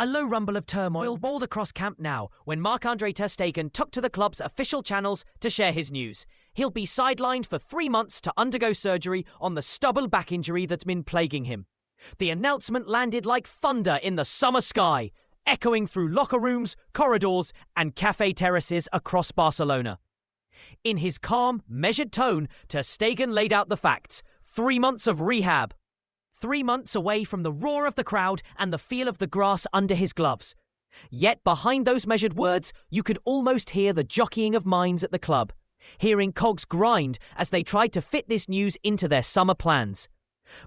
A low rumble of turmoil rolled across camp now when Marc-Andre Ter Stegen took to the club's official channels to share his news. He'll be sidelined for 3 months to undergo surgery on the stubborn back injury that's been plaguing him. The announcement landed like thunder in the summer sky, echoing through locker rooms, corridors, and cafe terraces across Barcelona. In his calm, measured tone, Ter Stegen laid out the facts. 3 months of rehab. 3 months away from the roar of the crowd and the feel of the grass under his gloves. Yet behind those measured words, you could almost hear the jockeying of minds at the club, hearing cogs grind as they tried to fit this news into their summer plans.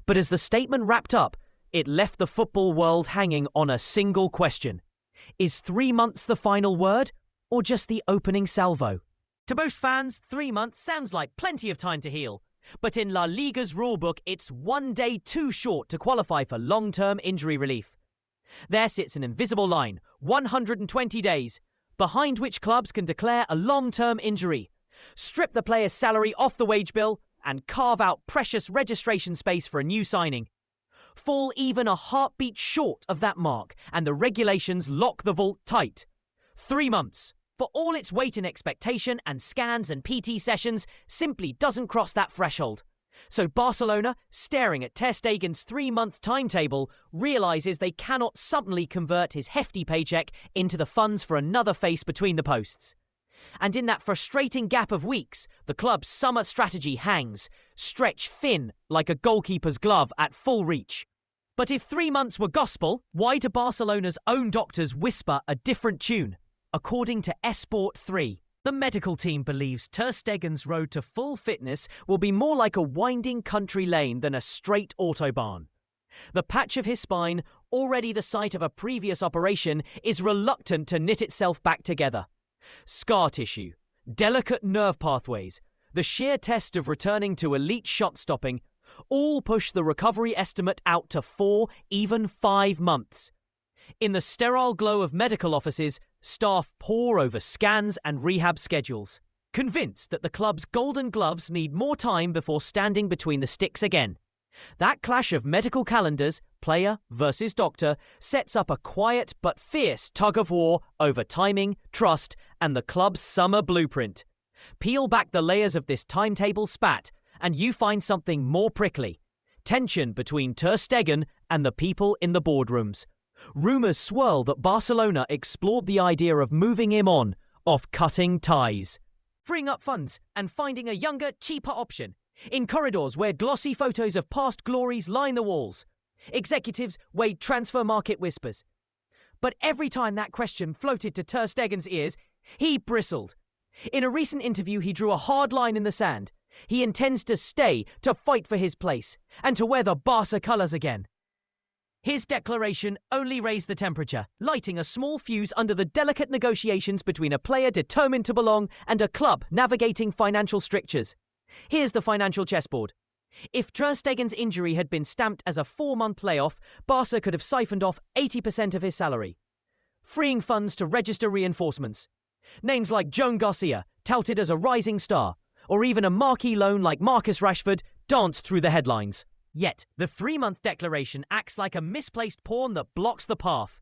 But as the statement wrapped up, it left the football world hanging on a single question. Is 3 months the final word, or just the opening salvo? To most fans, 3 months sounds like plenty of time to heal. But in La Liga's rulebook, it's 1 day too short to qualify for long-term injury relief. There sits an invisible line, 120 days, behind which clubs can declare a long-term injury, strip the player's salary off the wage bill, and carve out precious registration space for a new signing. Fall even a heartbeat short of that mark, and the regulations lock the vault tight. 3 months. For all its weight in expectation and scans and PT sessions, simply doesn't cross that threshold. So Barcelona, staring at Ter Stegen's 3-month timetable, realises they cannot suddenly convert his hefty paycheck into the funds for another face between the posts. And in that frustrating gap of weeks, the club's summer strategy hangs, stretched thin like a goalkeeper's glove at full reach. But if 3 months were gospel, why do Barcelona's own doctors whisper a different tune? According to Esport 3, the medical team believes Ter Stegen's road to full fitness will be more like a winding country lane than a straight autobahn. The patch of his spine, already the site of a previous operation, is reluctant to knit itself back together. Scar tissue, delicate nerve pathways, the sheer test of returning to elite shot stopping, all push the recovery estimate out to 4, even 5 months. In the sterile glow of medical offices, staff pore over scans and rehab schedules, convinced that the club's golden gloves need more time before standing between the sticks again. That clash of medical calendars, player versus doctor, sets up a quiet but fierce tug of war over timing, trust, and the club's summer blueprint. Peel back the layers of this timetable spat, and you find something more prickly. Tension between Ter Stegen and the people in the boardrooms. Rumours swirl that Barcelona explored the idea of moving him on, of cutting ties. Freeing up funds and finding a younger, cheaper option. In corridors where glossy photos of past glories line the walls. Executives weighed transfer market whispers. But every time that question floated to Ter Stegen's ears, he bristled. In a recent interview, he drew a hard line in the sand. He intends to stay, to fight for his place, and to wear the Barca colours again. His declaration only raised the temperature, lighting a small fuse under the delicate negotiations between a player determined to belong and a club navigating financial strictures. Here's the financial chessboard. If Ter Stegen's injury had been stamped as a 4-month layoff, Barca could have siphoned off 80% of his salary, freeing funds to register reinforcements. Names like Joan Garcia, touted as a rising star, or even a marquee loan like Marcus Rashford, danced through the headlines. Yet, the 3-month declaration acts like a misplaced pawn that blocks the path.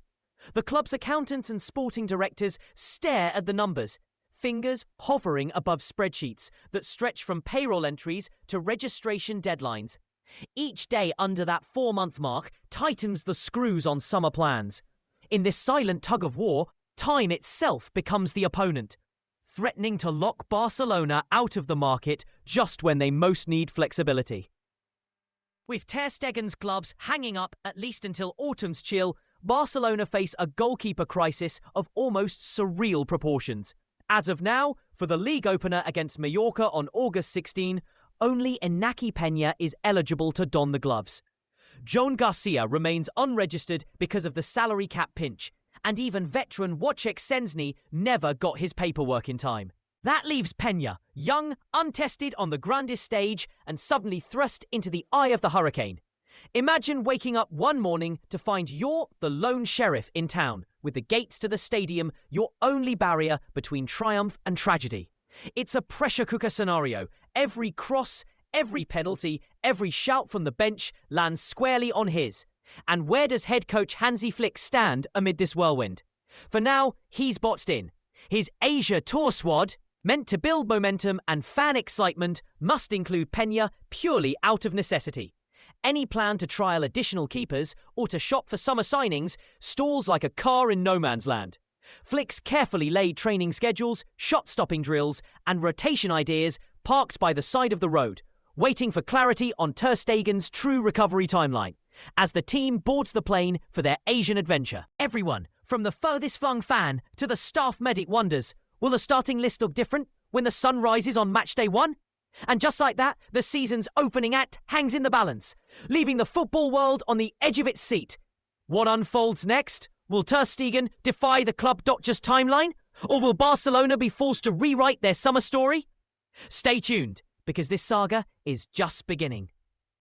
The club's accountants and sporting directors stare at the numbers, fingers hovering above spreadsheets that stretch from payroll entries to registration deadlines. Each day under that 4-month mark tightens the screws on summer plans. In this silent tug of war, time itself becomes the opponent, threatening to lock Barcelona out of the market just when they most need flexibility. With Ter Stegen's gloves hanging up at least until autumn's chill, Barcelona face a goalkeeper crisis of almost surreal proportions. As of now, for the league opener against Mallorca on August 16, only Iñaki Peña is eligible to don the gloves. Joan Garcia remains unregistered because of the salary cap pinch, and even veteran Wojciech Szczęsny never got his paperwork in time. That leaves Peña, young, untested on the grandest stage, and suddenly thrust into the eye of the hurricane. Imagine waking up one morning to find you're the lone sheriff in town, with the gates to the stadium your only barrier between triumph and tragedy. It's a pressure cooker scenario. Every cross, every penalty, every shout from the bench lands squarely on his. And where does head coach Hansi Flick stand amid this whirlwind? For now, he's boxed in. His Asia tour squad, meant to build momentum and fan excitement, must include Peña purely out of necessity. Any plan to trial additional keepers or to shop for summer signings stalls like a car in no man's land. Flick's carefully laid training schedules, shot-stopping drills and rotation ideas parked by the side of the road, waiting for clarity on Ter Stegen's true recovery timeline, as the team boards the plane for their Asian adventure. Everyone, from the furthest flung fan to the staff medic, wonders, will the starting list look different when the sun rises on match day 1? And just like that, the season's opening act hangs in the balance, leaving the football world on the edge of its seat. What unfolds next? Will Ter Stegen defy the club doctor's timeline? Or will Barcelona be forced to rewrite their summer story? Stay tuned, because this saga is just beginning.